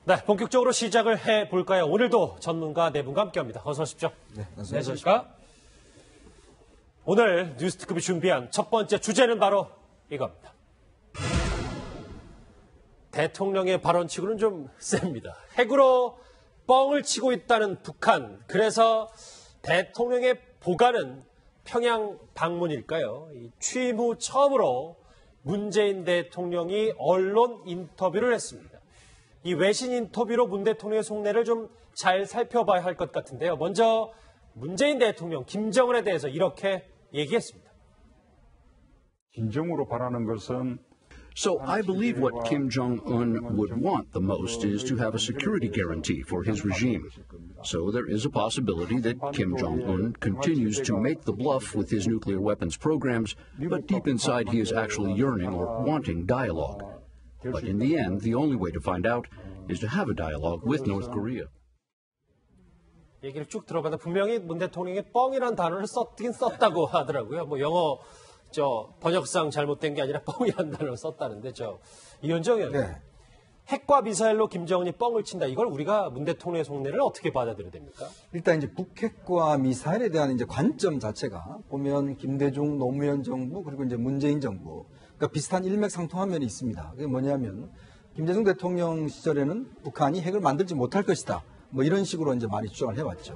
네, 본격적으로 시작을 해볼까요? 오늘도 전문가 네 분과 함께합니다. 어서 오십시오. 네, 안녕하십니까? 오늘 뉴스특급이 준비한 첫 번째 주제는 바로 이겁니다. 대통령의 발언치고는 좀 셉니다. 핵으로 뻥을 치고 있다는 북한. 그래서 대통령의 보관은 평양 방문일까요? 취임 후 처음으로 문재인 대통령이 언론 인터뷰를 했습니다. 이 외신 인터뷰로 문 대통령의 속내를 좀 잘 살펴봐야 할 것 같은데요. 먼저 문재인 대통령 김정은에 대해서 이렇게 얘기했습니다. 진정으로 바라는 것은 So I believe what Kim Jong-un would want the most is to have a security guarantee for his regime. So there is a possibility that Kim Jong-un continues to make the bluff with his nuclear weapons programs, but deep inside he is actually yearning or wanting dialogue. But in the end, the only way to find out is to have a dialogue with North Korea. 얘기를 쭉 들어봤는데 분명히 문 대통령이 뻥이라는 단어를 썼긴 썼다고 하더라고요. 뭐 영어 번역상 잘못된 게 아니라 뻥이라는 단어를 썼다는데 이현정 의원. 네. 핵과 미사일로 김정은이 뻥을 친다. 이걸 우리가 문 대통령의 속내를 어떻게 받아들여야 됩니까? 일단 이제 북핵과 미사일에 대한 이제 관점 자체가 보면 김대중 노무현 정부 그리고 이제 문재인 정부 그러니까 비슷한 일맥상통한 면이 있습니다. 그게 뭐냐면 김대중 대통령 시절에는 북한이 핵을 만들지 못할 것이다. 뭐 이런 식으로 이제 많이 주장을 해왔죠.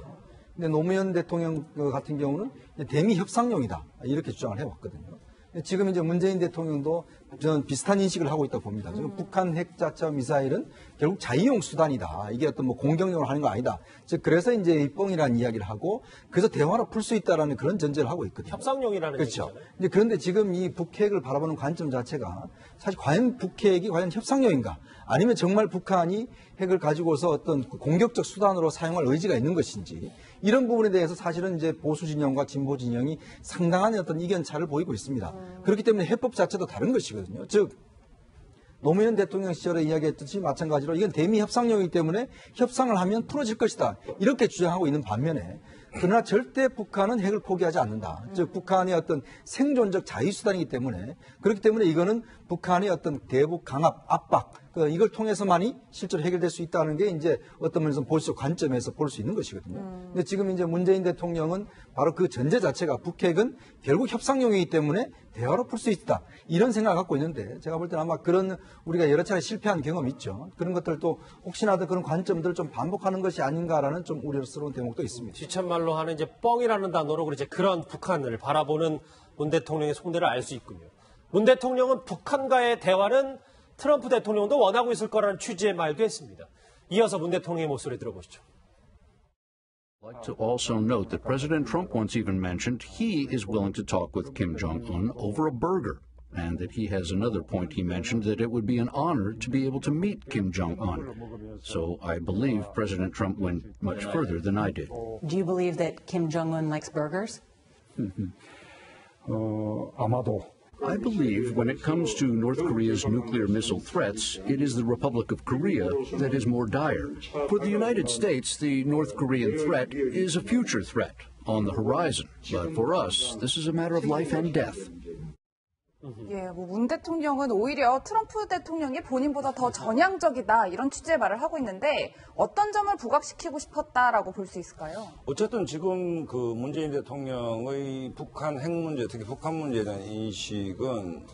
근데 노무현 대통령 같은 경우는 대미 협상용이다. 이렇게 주장을 해왔거든요. 지금 이제 문재인 대통령도 저는 비슷한 인식을 하고 있다고 봅니다. 지금 북한 핵 자체 미사일은 결국 자위용 수단이다. 이게 어떤 뭐 공격용으로 하는 거 아니다. 즉 그래서 이제 이 뻥이라는 이야기를 하고 그래서 대화로 풀 수 있다라는 그런 전제를 하고 있거든요. 협상용이라는 그렇죠. 얘기잖아요. 이제 그런데 지금 이 북핵을 바라보는 관점 자체가 사실 과연 북핵이 과연 협상용인가? 아니면 정말 북한이 핵을 가지고서 어떤 공격적 수단으로 사용할 의지가 있는 것인지 이런 부분에 대해서 사실은 이제 보수 진영과 진보 진영이 상당한 어떤 이견차를 보이고 있습니다. 그렇기 때문에 해법 자체도 다른 것이거든요. 즉 노무현 대통령 시절에 이야기했듯이 마찬가지로 이건 대미 협상용이기 때문에 협상을 하면 풀어질 것이다. 이렇게 주장하고 있는 반면에 그러나 절대 북한은 핵을 포기하지 않는다. 즉 북한의 어떤 생존적 자위수단이기 때문에 그렇기 때문에 이거는 북한의 어떤 대북 강압, 압박 이걸 통해서만이 실제로 해결될 수 있다는 게 이제 어떤 면에서 보수 관점에서 볼 수 있는 것이거든요. 근데 지금 이제 문재인 대통령은 바로 그 전제 자체가 북핵은 결국 협상용이기 때문에 대화로 풀 수 있다. 이런 생각을 갖고 있는데 제가 볼 때는 아마 그런 우리가 여러 차례 실패한 경험이 있죠. 그런 것들도 혹시나도 그런 관점들을 좀 반복하는 것이 아닌가라는 좀 우려스러운 대목도 있습니다. 지천말로 하는 이제 뻥이라는 단어로 이제 그런 북한을 바라보는 문 대통령의 속내를 알 수 있군요. 문 대통령은 북한과의 대화는 트럼프 대통령도 원하고 있을 거라는 취지의 말도 했습니다. 이어서 문 대통령의 목소리 들어보시죠. I'd like to also note that President Trump once even mentioned he is willing to talk with Kim Jong-un over a burger, and that he has another point he mentioned that it would be an honor to be able to meet Kim Jong-un. So I believe President Trump went much further than I did. Do you believe that Kim Jong-un likes burgers? 아마도 I believe when it comes to North Korea's nuclear missile threats, it is the Republic of Korea that is more dire. For the United States, the North Korean threat is a future threat on the horizon. But for us, this is a matter of life and death. 예, 문 대통령은 오히려 트럼프 대통령이 본인보다 더 전향적이다 이런 취지의 말을 하고 있는데 어떤 점을 부각시키고 싶었다라고 볼 수 있을까요? 어쨌든 지금 그 문재인 대통령의 북한 핵 문제, 특히 북한 문제에 대한 인식은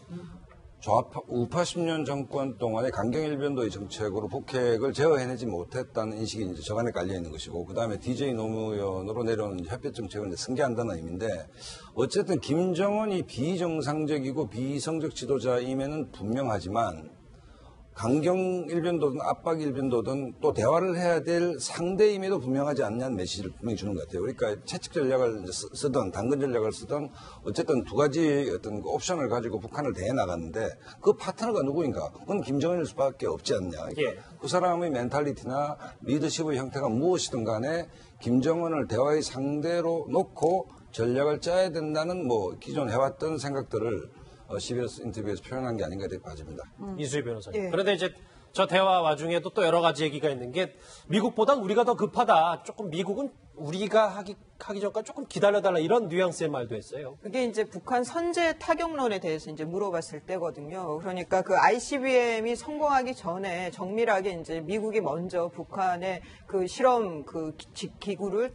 우파 10년 정권 동안의 강경일변도의 정책으로 북핵을 제어해내지 못했다는 인식이 이제 저간에 깔려 있는 것이고, 그 다음에 DJ 노무현으로 내려오는 협력 정책을 이제 승계한다는 의미인데, 어쨌든 김정은이 비정상적이고 비성적 지도자임에는 분명하지만, 강경일변도든 압박일변도든 또 대화를 해야 될 상대임에도 분명하지 않냐는 메시지를 분명히 주는 것 같아요. 그러니까 채찍 전략을 쓰든 당근 전략을 쓰든 어쨌든 두 가지 어떤 옵션을 가지고 북한을 대해 나갔는데 그 파트너가 누구인가? 그건 김정은일 수밖에 없지 않냐. 그러니까 그 사람의 멘탈리티나 리더십의 형태가 무엇이든 간에 김정은을 대화의 상대로 놓고 전략을 짜야 된다는 뭐 기존 해왔던 생각들을 CBS 인터뷰에서 표현한 게 아닌가 이렇게 봐집니다. 이수희 변호사님. 예. 그런데 이제 저 대화 와중에도 또 여러 가지 얘기가 있는 게 미국보단 우리가 더 급하다. 조금 미국은 우리가 하기 전까지 조금 기다려달라 이런 뉘앙스의 말도 했어요. 그게 이제 북한 선제 타격론에 대해서 이제 물어봤을 때거든요. 그러니까 그 ICBM이 성공하기 전에 정밀하게 이제 미국이 먼저 북한의 그 실험 그 기구를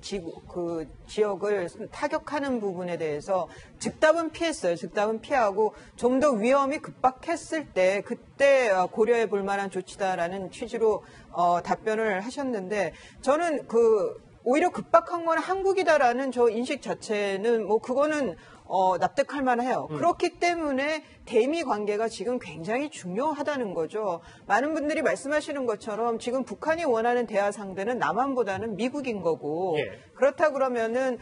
그 지역을 타격하는 부분에 대해서 즉답은 피했어요. 즉답은 피하고 좀 더 위험이 급박했을 때 그때 고려해 볼 만한 조치다라는 취지로 답변을 하셨는데 저는 오히려 급박한 건 한국이다라는 저 인식 자체는 뭐 그거는 납득할 만해요. 그렇기 때문에 대미 관계가 지금 굉장히 중요하다는 거죠. 많은 분들이 말씀하시는 것처럼 지금 북한이 원하는 대화 상대는 남한보다는 미국인 거고 그렇다 그러면은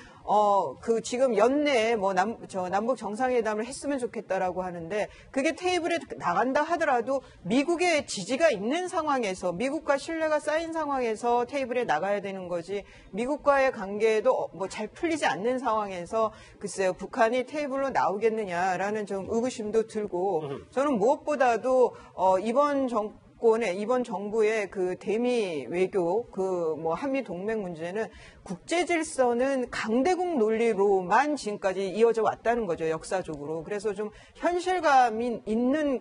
지금 연내에 뭐 남북 정상회담을 했으면 좋겠다라고 하는데 그게 테이블에 나간다 하더라도 미국의 지지가 있는 상황에서 미국과 신뢰가 쌓인 상황에서 테이블에 나가야 되는 거지 미국과의 관계도 뭐 잘 풀리지 않는 상황에서 글쎄요 북한이 테이블로 나오겠느냐라는 좀 의구심도 들고 저는 무엇보다도 이번 정부의 그 대미 외교, 뭐 한미 동맹 문제는 국제 질서는 강대국 논리로만 지금까지 이어져 왔다는 거죠, 역사적으로. 그래서 좀 현실감 있는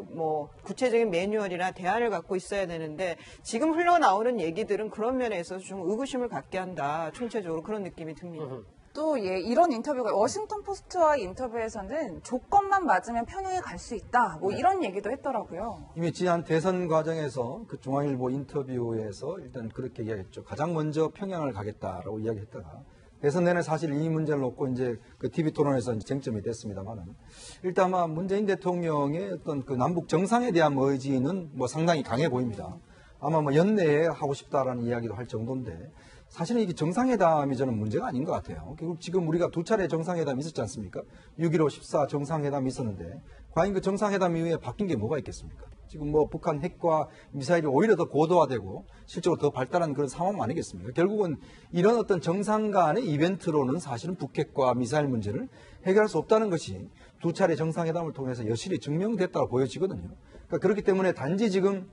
뭐 구체적인 매뉴얼이나 대안을 갖고 있어야 되는데 지금 흘러나오는 얘기들은 그런 면에서 좀 의구심을 갖게 한다, 총체적으로 그런 느낌이 듭니다. 또 이런 인터뷰가 워싱턴 포스트와의 인터뷰에서는 조건만 맞으면 평양에 갈 수 있다. 뭐 이런 얘기도 했더라고요. 이미 지난 대선 과정에서 그 중앙일보 인터뷰에서 일단 그렇게 이야기했죠. 가장 먼저 평양을 가겠다라고 이야기했다가 대선 내내 사실 이 문제를 놓고 이제 그 TV 토론에서 이제 쟁점이 됐습니다만은 일단 아마 문재인 대통령의 어떤 그 남북 정상에 대한 의지는 뭐 상당히 강해 보입니다. 아마 뭐 연내에 하고 싶다라는 이야기도 할 정도인데 사실은 이게 정상회담이 저는 문제가 아닌 것 같아요. 결국 지금 우리가 두 차례 정상회담이 있었지 않습니까? 6.15, 14 정상회담이 있었는데 과연 그 정상회담 이후에 바뀐 게 뭐가 있겠습니까? 지금 뭐 북한 핵과 미사일이 오히려 더 고도화되고 실적으로 더 발달한 그런 상황 아니겠습니까? 결국은 이런 어떤 정상 간의 이벤트로는 사실은 북핵과 미사일 문제를 해결할 수 없다는 것이 두 차례 정상회담을 통해서 여실히 증명됐다고 보여지거든요. 그러니까 그렇기 때문에 단지 지금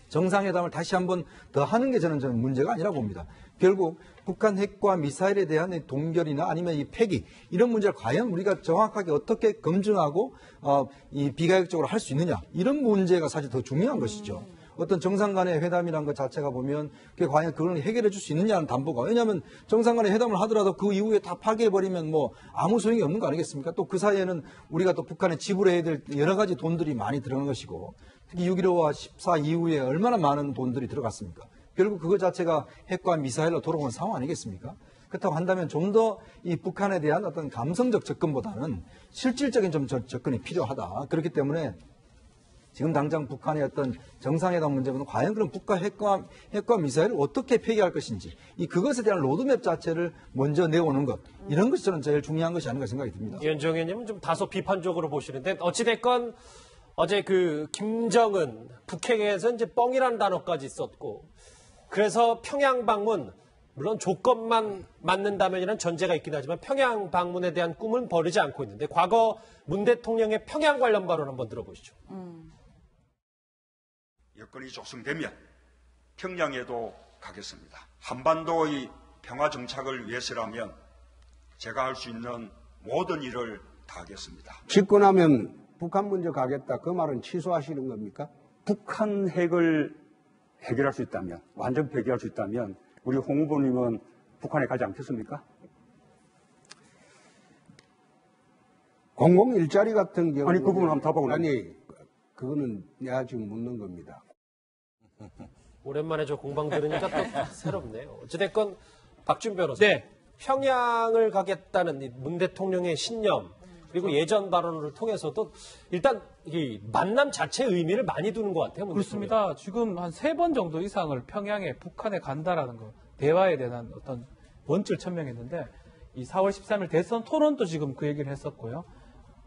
정상회담을 다시 한번 더 하는 게 저는 문제가 아니라고 봅니다. 결국 북한 핵과 미사일에 대한 동결이나 아니면 이 폐기 이런 문제를 과연 우리가 정확하게 어떻게 검증하고 이 비가역적으로 할 수 있느냐 이런 문제가 사실 더 중요한 것이죠. 어떤 정상 간의 회담이라는 것 자체가 보면 그게 과연 그걸 해결해 줄 수 있느냐는 담보가 왜냐하면 정상 간의 회담을 하더라도 그 이후에 다 파괴해버리면 뭐 아무 소용이 없는 거 아니겠습니까? 또 그 사이에는 우리가 또 북한에 지불해야 될 여러 가지 돈들이 많이 들어간 것이고 특히 6.15와 14 이후에 얼마나 많은 돈들이 들어갔습니까? 결국 그거 자체가 핵과 미사일로 돌아오는 상황 아니겠습니까? 그렇다고 한다면 좀 더 이 북한에 대한 어떤 감성적 접근보다는 실질적인 좀 접근이 필요하다. 그렇기 때문에 지금 당장 북한의 어떤 정상회담 문제는 과연 그럼 북한 핵과 미사일을 어떻게 폐기할 것인지 그것에 대한 로드맵 자체를 먼저 내오는 것 이런 것이 저는 제일 중요한 것이 아닌가 생각이 듭니다. 이현정 의원님은 좀 다소 비판적으로 보시는데 어찌됐건 어제 그 김정은 북핵에서 이제 뻥이라는 단어까지 썼고 그래서 평양 방문 물론 조건만 맞는다면이라는 전제가 있긴 하지만 평양 방문에 대한 꿈은 버리지 않고 있는데 과거 문 대통령의 평양 관련 발언 한번 들어보시죠. 여건이 조성되면 평양에도 가겠습니다. 한반도의 평화 정착을 위해서라면 제가 할 수 있는 모든 일을 다 하겠습니다. 집권하면 북한 먼저 가겠다. 그 말은 취소하시는 겁니까? 북한 핵을 해결할 수 있다면, 완전 폐기할 수 있다면 우리 홍 후보님은 북한에 가지 않겠습니까? 공공 일자리 같은 경우 아니 그 부분 한번 답하고 아니 그거는 내가 지금 묻는 겁니다. 오랜만에 저 공방 들으니까 또 새롭네요. 어찌됐건 박준 변호사. 네. 평양을 가겠다는 문 대통령의 신념 그리고 예전 발언을 통해서도 일단 이 만남 자체의 의미를 많이 두는 것 같아요. 그렇습니다. 지금 한 3번 정도 이상을 평양에 북한에 간다라는 거 대화에 대한 어떤 원칙을 천명했는데 이 4월 13일 대선 토론도 지금 그 얘기를 했었고요.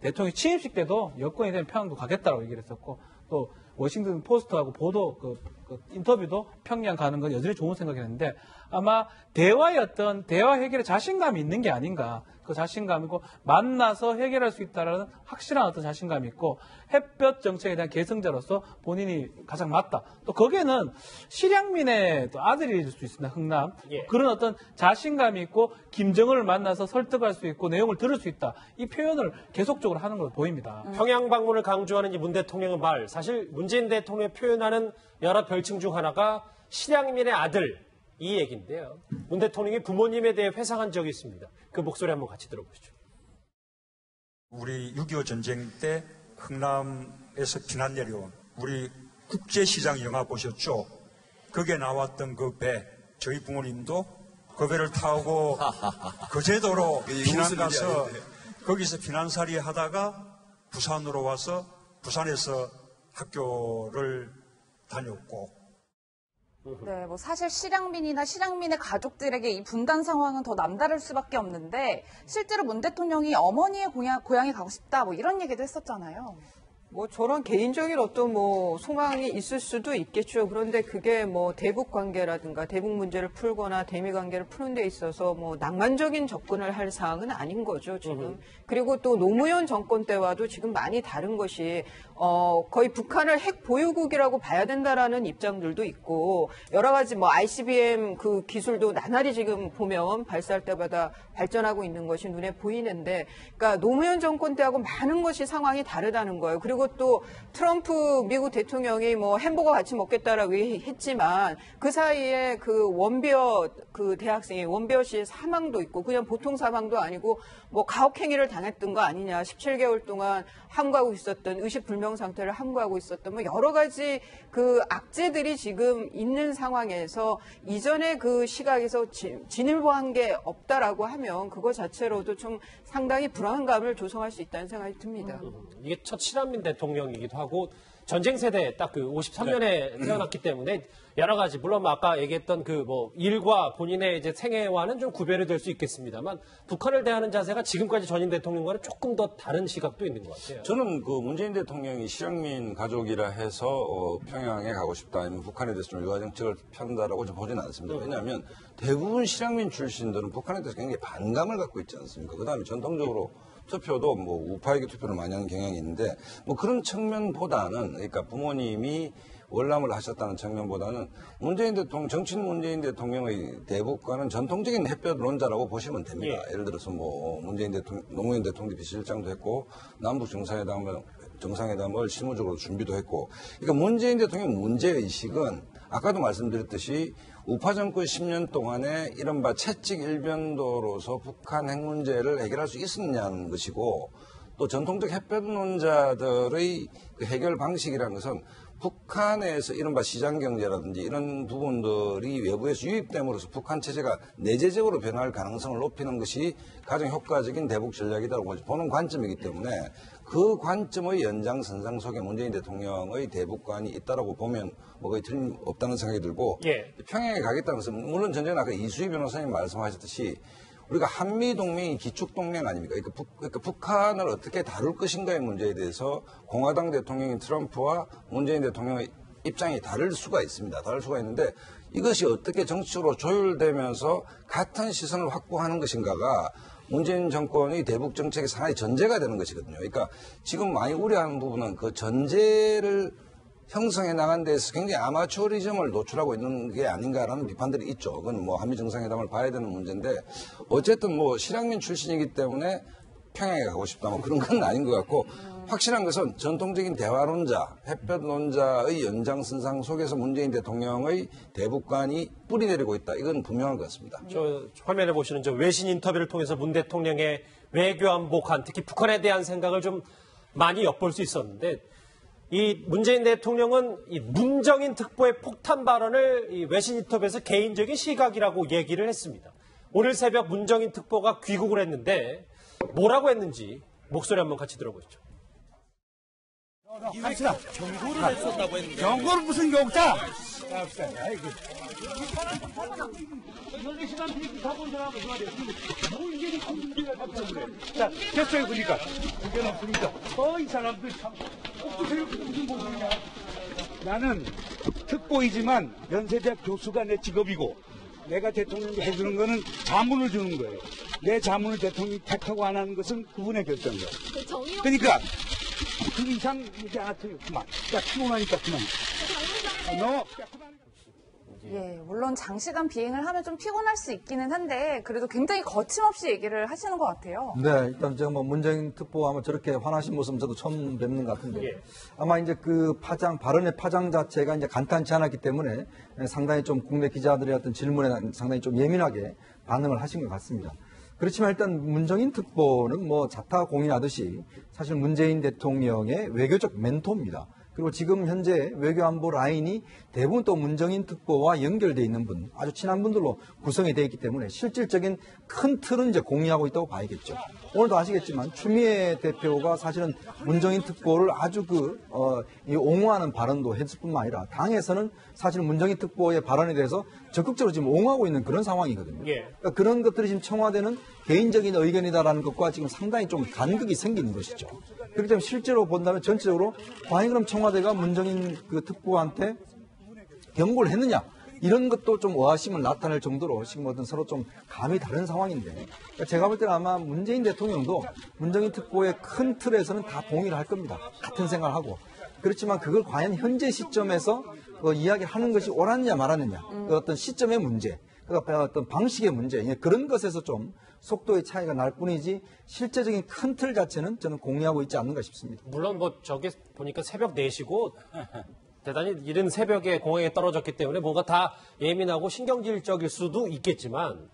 대통령 취임식 때도 여건이 되면 평양도 가겠다라고 얘기를 했었고 또 워싱턴 포스트하고 보도 그 인터뷰도 평양 가는 건 여전히 좋은 생각이었는데 아마 대화의 어떤 대화 해결에 자신감이 있는 게 아닌가. 그 자신감이고 만나서 해결할 수 있다라는 확실한 어떤 자신감이 있고 햇볕 정책에 대한 계승자로서 본인이 가장 맞다. 또 거기에는 실향민의 또 아들일 수 있습니다. 흥남. 예. 그런 어떤 자신감이 있고 김정은을 만나서 설득할 수 있고 내용을 들을 수 있다. 이 표현을 계속적으로 하는 걸로 보입니다. 평양 방문을 강조하는 이 문 대통령의 말, 사실 문재인 대통령이 표현하는 여러 별칭 중 하나가 실향민의 아들 이 얘기인데요. 문 대통령이 부모님에 대해 회상한 적이 있습니다. 그 목소리 한번 같이 들어보시죠. 우리 6.25 전쟁 때 흥남에서 피난 내려온 우리 국제시장 영화 보셨죠? 거기에 나왔던 그 배, 저희 부모님도 그 배를 타고 거제도로 피난 가서 거기서 피난살이 하다가 부산으로 와서 부산에서 학교를 다녔고 네, 뭐 사실 실향민이나 실향민의 가족들에게 이 분단 상황은 더 남다를 수밖에 없는데 실제로 문 대통령이 어머니의 고향에 가고 싶다 뭐 이런 얘기도 했었잖아요. 뭐 저런 개인적인 어떤 뭐 소망이 있을 수도 있겠죠. 그런데 그게 뭐 대북 관계라든가 대북 문제를 풀거나 대미 관계를 푸는 데 있어서 뭐 낭만적인 접근을 할 사항은 아닌 거죠, 지금. 그리고 또 노무현 정권 때와도 지금 많이 다른 것이 거의 북한을 핵 보유국이라고 봐야 된다라는 입장들도 있고 여러 가지 뭐 ICBM 그 기술도 나날이 지금 보면 발사할 때마다 발전하고 있는 것이 눈에 보이는데 그러니까 노무현 정권 때하고 많은 것이 상황이 다르다는 거예요. 그리고 또 트럼프 미국 대통령이 뭐 햄버거 같이 먹겠다라고 했지만 그 사이에 그 원비어 그 대학생이 원비어 씨의 사망도 있고 그냥 보통 사망도 아니고 뭐 가혹행위를 당했던 거 아니냐. 17개월 동안 함구하고 있었던 의식불명 상태를 함구하고 있었던 뭐 여러 가지 그 악재들이 지금 있는 상황에서 이전에 그 시각에서 진일보한 게 없다라고 하면 그거 자체로도 좀 상당히 불안감을 조성할 수 있다는 생각이 듭니다. 이게 첫 실향민 대통령이기도 하고 전쟁 세대 딱 그 53년에 태어났기 때문에 여러 가지 물론 아까 얘기했던 그 뭐 일과 본인의 이제 생애와는 좀 구별이 될 수 있겠습니다만 북한을 대하는 자세가 지금까지 전임 대통령과는 조금 더 다른 시각도 있는 것 같아요. 저는 그 문재인 대통령이 실향민 가족이라 해서 평양에 가고 싶다 아니면 북한에 대해서 좀 유화 정책을 펴는다라고 좀 보지는 않습니다. 왜냐하면 대부분 실향민 출신들은 북한에 대해서 굉장히 반감을 갖고 있지 않습니까? 그다음에 전통적으로 투표도 뭐 우파에게 투표를 많이 하는 경향이 있는데 뭐 그런 측면보다는 그러니까 부모님이 월남을 하셨다는 측면보다는 문재인 대통령, 정치인 문재인 대통령의 대북과는 전통적인 햇볕론자라고 보시면 됩니다. 예. 예를 들어서 뭐 문재인 대통령, 노무현 대통령 비서실장도 했고 남북 정상회담을 실무적으로 준비도 했고 그러니까 문재인 대통령 문제의식은 아까도 말씀드렸듯이 우파 정권 10년 동안에 이른바 채찍 일변도로서 북한 핵 문제를 해결할 수 있었냐는 것이고 또 전통적 햇볕론자들의 그 해결 방식이라는 것은 북한에서 이른바 시장경제라든지 이런 부분들이 외부에서 유입됨으로써 북한 체제가 내재적으로 변할 가능성을 높이는 것이 가장 효과적인 대북 전략이라고 보는 관점이기 때문에 그 관점의 연장선상 속에 문재인 대통령의 대북관이 있다라고 보면 뭐 거의 틀림없다는 생각이 들고 평양에 가겠다는 것은 물론 전전에 아까 이수희 변호사님 말씀하셨듯이 우리가 한미동맹이 기축동맹 아닙니까? 그러니까 북한을 어떻게 다룰 것인가의 문제에 대해서 공화당 대통령인 트럼프와 문재인 대통령의 입장이 다를 수가 있습니다. 다를 수가 있는데 이것이 어떻게 정치적으로 조율되면서 같은 시선을 확보하는 것인가가 문재인 정권의 대북 정책의 하나의 전제가 되는 것이거든요. 그러니까 지금 많이 우려하는 부분은 그 전제를 형성해 나간 데서 굉장히 아마추어리즘을 노출하고 있는 게 아닌가라는 비판들이 있죠. 그건 뭐 한미 정상회담을 봐야 되는 문제인데 어쨌든 뭐 실향민 출신이기 때문에 평양에 가고 싶다 뭐 그런 건 아닌 것 같고 확실한 것은 전통적인 대화론자, 햇볕론자의 연장선상 속에서 문재인 대통령의 대북관이 뿌리내리고 있다. 이건 분명한 것 같습니다. 저 화면에 보시는 저 외신 인터뷰를 통해서 문 대통령의 외교안보관, 특히 북한에 대한 생각을 좀 많이 엿볼 수 있었는데 이 문재인 대통령은 이 문정인 특보의 폭탄 발언을 이 외신 인터뷰에서 개인적인 시각이라고 얘기를 했습니다. 오늘 새벽 문정인 특보가 귀국을 했는데 뭐라고 했는지 목소리 한번 같이 들어보시죠. 갑시다. 경고를 했었다고 했는데. 경고를 무슨 경고다? 자, 됐어요, 보니까. 문제는 없으니까. 이 사람들 참, 무슨 보이냐. 나는 특보이지만 연세대학 교수가 내 직업이고 내가 대통령이 해주는 거는 자문을 주는 거예요. 내 자문을 대통령이 택하고 안 하는 것은 그분의 결정이에요. 그러니까 그 이상 이제 안 할게요. 그만. 야, 피곤하니까 그만. 너. 예, 물론 장시간 비행을 하면 좀 피곤할 수 있기는 한데 그래도 굉장히 거침없이 얘기를 하시는 것 같아요. 네, 일단 제가 뭐 문재인 특보 아마 저렇게 화나신 모습 저도 처음 뵙는 것 같은데 아마 이제 그 발언의 파장 자체가 이제 간단치 않았기 때문에 상당히 좀 국내 기자들의 어떤 질문에 상당히 좀 예민하게 반응을 하신 것 같습니다. 그렇지만 일단 문정인 특보는 뭐 자타공인하듯이 사실 문재인 대통령의 외교적 멘토입니다. 그리고 지금 현재 외교안보 라인이 대부분 또 문정인 특보와 연결되어 있는 분, 아주 친한 분들로 구성이 되어 있기 때문에 실질적인 큰 틀은 이제 공유하고 있다고 봐야겠죠. 오늘도 아시겠지만 추미애 대표가 사실은 문정인 특보를 아주 옹호하는 발언도 했을 뿐만 아니라 당에서는 사실 문정인 특보의 발언에 대해서 적극적으로 지금 옹호하고 있는 그런 상황이거든요. 그러니까 그런 것들이 지금 청와대는 개인적인 의견이다라는 것과 지금 상당히 좀 간극이 생기는 것이죠. 그렇기 때문에 실제로 본다면 전체적으로 과연 그럼 청와대가 문정인 그 특보한테 경고를 했느냐 이런 것도 좀 의아심을 나타낼 정도로 지금 어떤 서로 좀 감이 다른 상황인데 그러니까 제가 볼 때는 아마 문재인 대통령도 문정인 특보의 큰 틀에서는 다 동의를 할 겁니다. 같은 생각을 하고 그렇지만 그걸 과연 현재 시점에서 이야기하는 것이 옳았느냐 말았느냐 그 어떤 시점의 문제 그러니까 어떤 방식의 문제 그런 것에서 좀 속도의 차이가 날 뿐이지 실제적인 큰 틀 자체는 저는 공유하고 있지 않는가 싶습니다. 물론 뭐 저게 보니까 새벽 4시고 대단히 이른 새벽에 공항에 떨어졌기 때문에 뭔가 다 예민하고 신경질적일 수도 있겠지만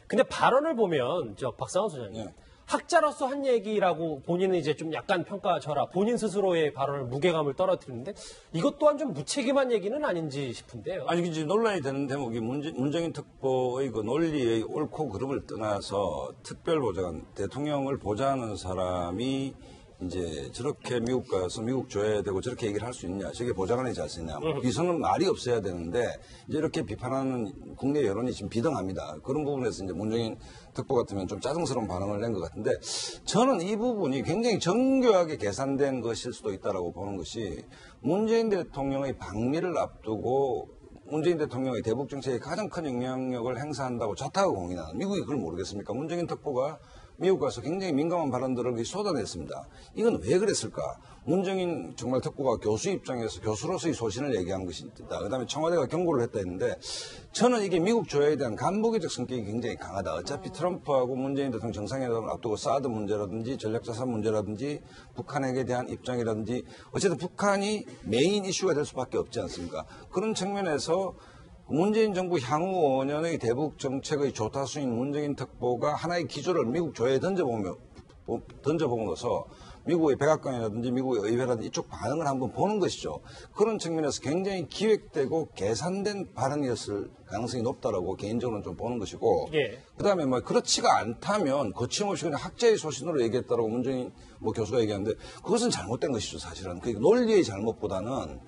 근데 발언을 보면 박상원 소장님 학자로서 한 얘기라고 본인은 이제 좀 약간 평가절하 본인 스스로의 발언을 무게감을 떨어뜨리는데 이것 또한 좀 무책임한 얘기는 아닌지 싶은데요. 아니 이제 논란이 되는 대목이 문정인 특보의 그 논리의 옳고 그름을 떠나서 특별보좌관 대통령을 보좌하는 사람이 이제 저렇게 미국 가서 미국 줘야 되고 저렇게 얘기를 할 수 있냐, 저게 보좌관의 자세냐, 이선은 말이 없어야 되는데 이제 이렇게 비판하는 국내 여론이 지금 비등합니다. 그런 부분에서 이제 문정인 특보 같으면 좀 짜증스러운 반응을 낸 것 같은데 저는 이 부분이 굉장히 정교하게 계산된 것일 수도 있다라고 보는 것이 문재인 대통령의 방미를 앞두고 문재인 대통령의 대북 정책에 가장 큰 영향력을 행사한다고 자타가 공인하는 미국이 그걸 모르겠습니까? 문정인 특보가 미국 가서 굉장히 민감한 발언들을 쏟아냈습니다. 이건 왜 그랬을까? 문정인 정말 특보가 교수 입장에서 교수로서의 소신을 얘기한 것이다. 그다음에 청와대가 경고를 했다 했는데 저는 이게 미국 조야에 대한 간부기적 성격이 굉장히 강하다. 어차피 트럼프하고 문재인 대통령 정상회담을 앞두고 사드 문제라든지 전략자산 문제라든지 북한에 대한 입장이라든지 어쨌든 북한이 메인 이슈가 될 수밖에 없지 않습니까? 그런 측면에서 문재인 정부 향후 5년의 대북 정책의 조타수인 문정인 특보가 하나의 기조를 미국 조야에 던져보면서 미국의 백악관이라든지 미국의 의회라든지 이쪽 반응을 한번 보는 것이죠. 그런 측면에서 굉장히 기획되고 계산된 발언이었을 가능성이 높다라고 개인적으로는 좀 보는 것이고 그다음에 뭐 그렇지가 않다면 거침없이 그냥 학자의 소신으로 얘기했다라고 문정인 교수가 얘기하는데 그것은 잘못된 것이죠. 사실은. 그러니까 논리의 잘못보다는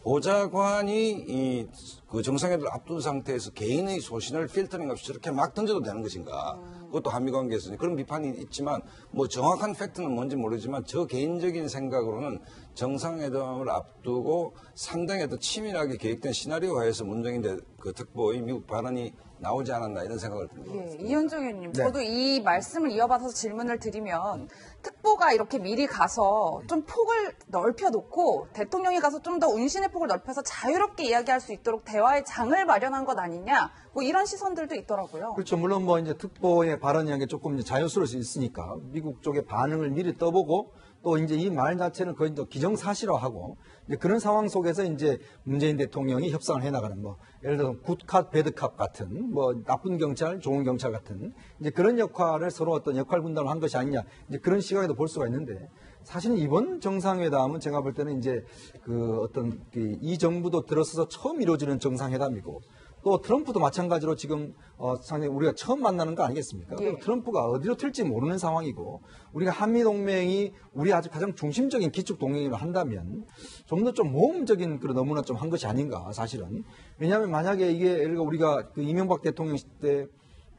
보좌관이 그 정상회담을 앞둔 상태에서 개인의 소신을 필터링 없이 저렇게 막 던져도 되는 것인가. 그것도 한미 관계에서 그런 비판이 있지만 뭐 정확한 팩트는 뭔지 모르지만 저 개인적인 생각으로는 정상회담을 앞두고 상당히 더 치밀하게 계획된 시나리오하에서 문정인 그 특보의 미국 발언이 나오지 않았나 이런 생각을 듭니다. 이현정 의원님, 저도 이 말씀을 이어받아서 질문을 드리면 특보가 이렇게 미리 가서 좀 폭을 넓혀놓고 대통령이 가서 좀 더 운신의 폭을 넓혀서 자유롭게 이야기할 수 있도록 대화의 장을 마련한 것 아니냐, 뭐 이런 시선들도 있더라고요. 그렇죠. 물론 뭐 이제 특보의 발언이라는 게 조금 이제 자연스러울 수 있으니까 미국 쪽의 반응을 미리 떠보고 또 이제 이 말 자체는 거의 또 기정사실화하고 이제 그런 상황 속에서 이제 문재인 대통령이 협상을 해나가는 뭐 예를 들어 굿캅, 배드캅 같은 뭐 나쁜 경찰, 좋은 경찰 같은 이제 그런 역할을 서로 어떤 역할 분담을 한 것이 아니냐 이제 그런 시각에도 볼 수가 있는데 사실 이번 정상회담은 제가 볼 때는 이제 그 어떤 이 정부도 들어서서 처음 이루어지는 정상회담이고 또 트럼프도 마찬가지로 지금 상당히 우리가 처음 만나는 거 아니겠습니까? 트럼프가 어디로 튈지 모르는 상황이고 우리가 한미동맹이 우리 아주 가장 중심적인 기축 동맹을 한다면 좀 더 좀 모험적인 그런 너무나 좀 한 것이 아닌가 사실은. 왜냐하면 만약에 이게 예를 들어 우리가 그 이명박 대통령 때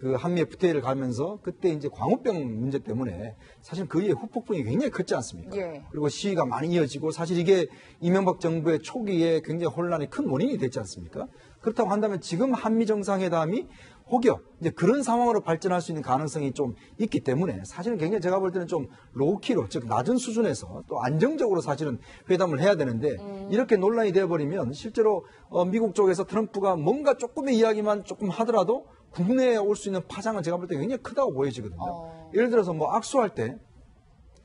그 한미 FTA를 가면서 그때 이제 광우병 문제 때문에 사실 그 이후에 후폭풍이 굉장히 컸지 않습니까? 예. 그리고 시위가 많이 이어지고 사실 이게 이명박 정부의 초기에 굉장히 혼란의 큰 원인이 됐지 않습니까? 그렇다고 한다면 지금 한미 정상회담이 혹여 이제 그런 상황으로 발전할 수 있는 가능성이 좀 있기 때문에 사실은 굉장히 제가 볼 때는 좀 로우키로 즉 낮은 수준에서 또 안정적으로 사실은 회담을 해야 되는데 이렇게 논란이 되어버리면 실제로 미국 쪽에서 트럼프가 뭔가 조금의 이야기만 조금 하더라도 국내에 올 수 있는 파장은 제가 볼 때 굉장히 크다고 보여지거든요. 예를 들어서 뭐 악수할 때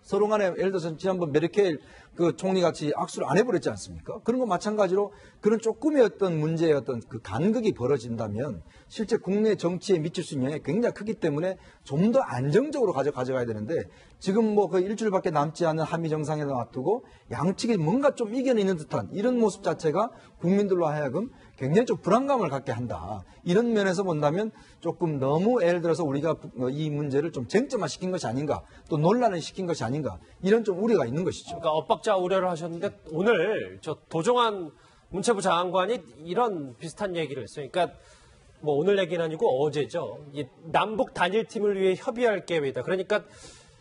서로 간에 예를 들어서 지난번 메르켈 그 총리 같이 악수를 안 해버렸지 않습니까? 그런 거 마찬가지로 그런 조금의 어떤 문제의 어떤 그 간극이 벌어진다면 실제 국내 정치에 미칠 수 있는 영향이 굉장히 크기 때문에 좀 더 안정적으로 가져가야 되는데 지금 뭐 그 일주일밖에 남지 않은 한미 정상회담 앞두고 양측이 뭔가 좀 이겨내는 듯한 이런 모습 자체가 국민들로 하여금 굉장히 좀 불안감을 갖게 한다. 이런 면에서 본다면 조금 너무 예를 들어서 우리가 이 문제를 좀 쟁점화시킨 것이 아닌가 또 논란을 시킨 것이 아닌가 이런 좀 우려가 있는 것이죠. 그러니까 엇박자 우려를 하셨는데 오늘 저 도종환 문체부 장관이 이런 비슷한 얘기를 했어요. 그러니까 뭐 오늘 얘기는 아니고 어제죠. 이 남북 단일팀을 위해 협의할 계획이다. 그러니까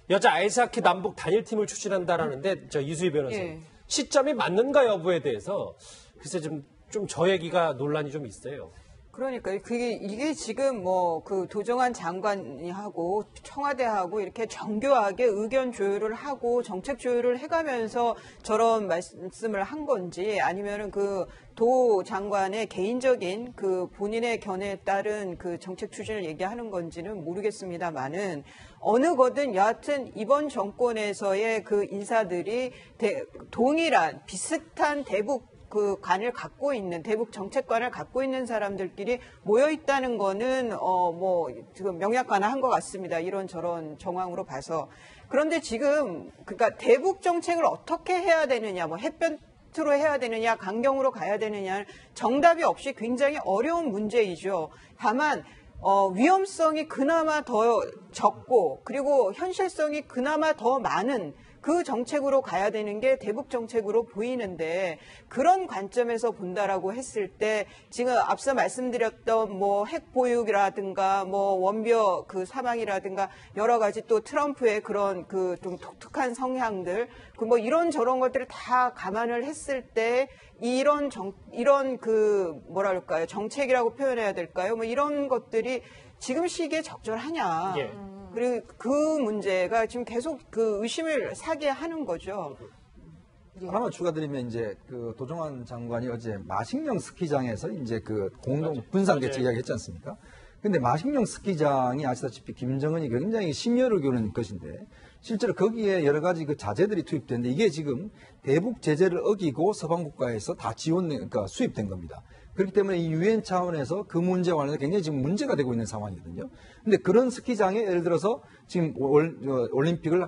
여자 아이스하키 남북 단일팀을 추진한다라는데 저 이수희 변호사 예. 시점이 맞는가 여부에 대해서 글쎄 좀 저 얘기가 논란이 좀 있어요. 그러니까 이게 지금 뭐 그 도종환 장관이 하고 청와대하고 이렇게 정교하게 의견 조율을 하고 정책 조율을 해가면서 저런 말씀을 한 건지 아니면은 그 도 장관의 개인적인 그 본인의 견해에 따른 그 정책 추진을 얘기하는 건지는 모르겠습니다만은 어느 거든 여하튼 이번 정권에서의 그 인사들이 동일한 비슷한 대북 그 관을 갖고 있는 대북 정책관을 갖고 있는 사람들끼리 모여 있다는 거는 뭐 지금 명약관화한 것 같습니다. 이런 저런 정황으로 봐서. 그런데 지금 그러니까 대북 정책을 어떻게 해야 되느냐, 뭐 햇볕으로 해야 되느냐, 강경으로 가야 되느냐 정답이 없이 굉장히 어려운 문제이죠. 다만 위험성이 그나마 더 적고 그리고 현실성이 그나마 더 많은 그 정책으로 가야 되는 게 대북 정책으로 보이는데 그런 관점에서 본다라고 했을 때 지금 앞서 말씀드렸던 뭐 핵 보유라든가 뭐 원비어 그 사망이라든가 여러 가지 또 트럼프의 그런 그 좀 독특한 성향들 그 뭐 이런 저런 것들을 다 감안을 했을 때 이런 그 뭐랄까요 정책이라고 표현해야 될까요? 뭐 이런 것들이 지금 시기에 적절하냐? 예. 그리고 그 문제가 지금 계속 그 의심을 사게 하는 거죠. 하나만 추가드리면 이제 그 도종환 장관이 어제 마식령 스키장에서 이제 그 공동 분산 개최 이야기 했지 않습니까? 근데 마식령 스키장이 아시다시피 김정은이 굉장히 심려를 교는 것인데 실제로 거기에 여러 가지 그 자재들이 투입되는데 이게 지금 대북 제재를 어기고 서방 국가에서 다 그러니까 수입된 겁니다. 그렇기 때문에 이 유엔 차원에서 그 문제와 관련해서 굉장히 지금 문제가 되고 있는 상황이거든요. 근데 그런 스키장에 예를 들어서 지금 올림픽을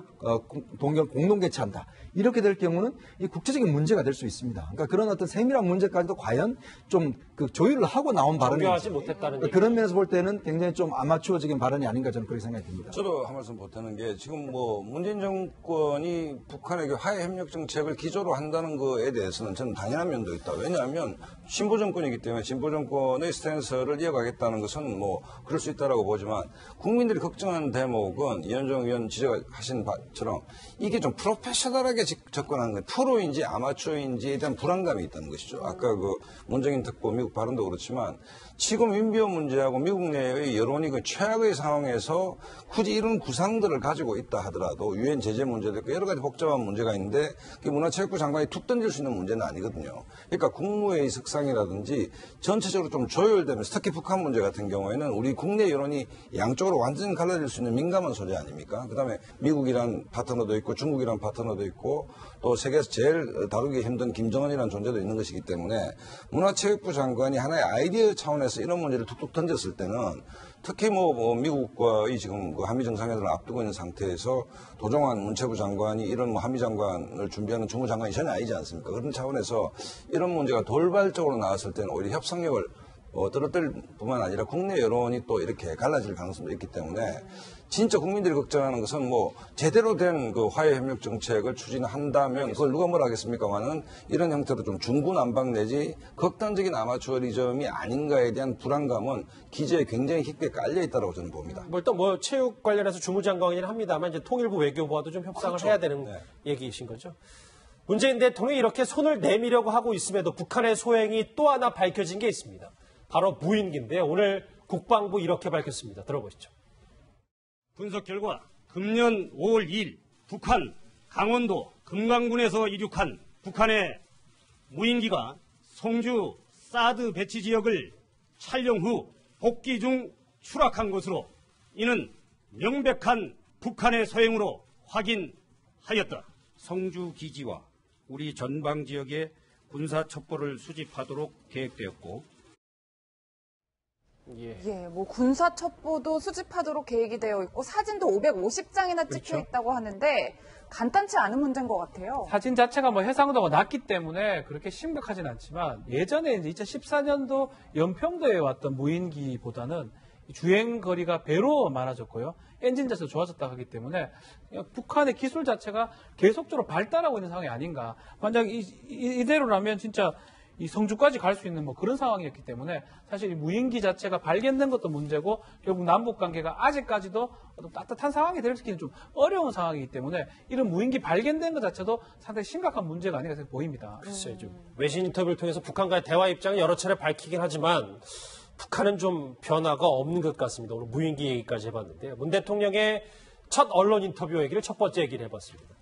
공동 개최한다. 이렇게 될 경우는 이 국제적인 문제가 될 수 있습니다. 그러니까 그런 어떤 세밀한 문제까지도 과연 좀 그 조율을 하고 나온 발언이 정교하지 못했다는 그러니까 그런 면에서 볼 때는 굉장히 좀 아마추어적인 발언이 아닌가 저는 그렇게 생각이 듭니다. 저도 한 말씀 보태는 게 지금 뭐 문재인 정권이 북한에게 화해 협력 정책을 기조로 한다는 거에 대해서는 저는 당연한 면도 있다. 왜냐하면 진보 정권이기 때문에 진보 정권의 스탠스를 이어가겠다는 것은 뭐 그럴 수 있다라고 보지만 국민들이 걱정하는 대목은 이현정 의원 지적하신 바처럼 이게 좀 프로페셔널하게 접근하는 거예요. 프로인지 아마추어인지에 대한 불안감이 있다는 것이죠. 아까 그 문정인 특보 미국 발언도 그렇지만 지금 인비어 문제하고 미국 내의 여론이 그 최악의 상황에서 굳이 이런 구상들을 가지고 있다 하더라도 유엔 제재 문제도 있고 여러 가지 복잡한 문제가 있는데 문화체육부 장관이 툭 던질 수 있는 문제는 아니거든요. 그러니까 국무회의 석상이라든지 전체적으로 좀 조율되면서 특히 북한 문제 같은 경우에는 우리 국내 여론이 양쪽으로 완전히 갈라질 수 있는 민감한 소재 아닙니까? 그다음에 미국이란 파트너도 있고 중국이란 파트너도 있고 또 세계에서 제일 다루기 힘든 김정은이라는 존재도 있는 것이기 때문에 문화체육부 장관이 하나의 아이디어 차원에서 이런 문제를 툭툭 던졌을 때는 특히 뭐 미국과의 지금 그 한미 정상회담을 앞두고 있는 상태에서 도종환 문체부 장관이 이런 뭐 한미 장관을 준비하는 주무장관이 전혀 아니지 않습니까? 그런 차원에서 이런 문제가 돌발적으로 나왔을 때는 오히려 협상력을 떨어뜨릴 뿐만 아니라 국내 여론이 또 이렇게 갈라질 가능성도 있기 때문에 진짜 국민들이 걱정하는 것은 뭐 제대로 된 그 화해협력 정책을 추진한다면 그걸 누가 뭐라 하겠습니까만은 이런 형태로 좀 중구난방 내지 극단적인 아마추어리즘이 아닌가에 대한 불안감은 기저에 굉장히 깊게 깔려 있다고 저는 봅니다. 뭐 체육 관련해서 주무장관이긴 합니다만 이제 통일부 외교부와도 좀 협상을 그렇죠. 해야 되는 얘기이신 거죠. 문재인 대통령이 이렇게 손을 내밀려고 하고 있음에도 북한의 소행이 또 하나 밝혀진 게 있습니다. 바로 무인기인데요. 오늘 국방부 이렇게 밝혔습니다. 들어보시죠. 분석 결과 금년 5월 2일 북한 강원도 금강군에서 이륙한 북한의 무인기가 송주 사드 배치 지역을 촬영 후 복귀 중 추락한 것으로 이는 명백한 북한의 소행으로 확인하였다. 송주 기지와 우리 전방 지역에 군사 첩보를 수집하도록 계획되었고 뭐 군사 첩보도 수집하도록 계획이 되어 있고 사진도 550장이나 찍혀 그렇죠. 있다고 하는데 간단치 않은 문제인 것 같아요. 사진 자체가 뭐 해상도가 낮기 때문에 그렇게 심각하진 않지만 예전에 이제 2014년도 연평도에 왔던 무인기보다는 주행 거리가 배로 많아졌고요. 엔진 자체도 좋아졌다 하기 때문에 북한의 기술 자체가 계속적으로 발달하고 있는 상황이 아닌가. 만약 이대로라면 진짜 이 성주까지 갈 수 있는 뭐 그런 상황이었기 때문에 사실 이 무인기 자체가 발견된 것도 문제고 결국 남북 관계가 아직까지도 어떤 따뜻한 상황이 되기는 좀 어려운 상황이기 때문에 이런 무인기 발견된 것 자체도 상당히 심각한 문제가 아닌가 생각해 보입니다. 글쎄요, 좀 외신 인터뷰를 통해서 북한과의 대화 입장을 여러 차례 밝히긴 하지만 북한은 좀 변화가 없는 것 같습니다. 오늘 무인기 얘기까지 해봤는데요. 문 대통령의 첫 언론 인터뷰 얘기를 첫 번째 얘기를 해봤습니다.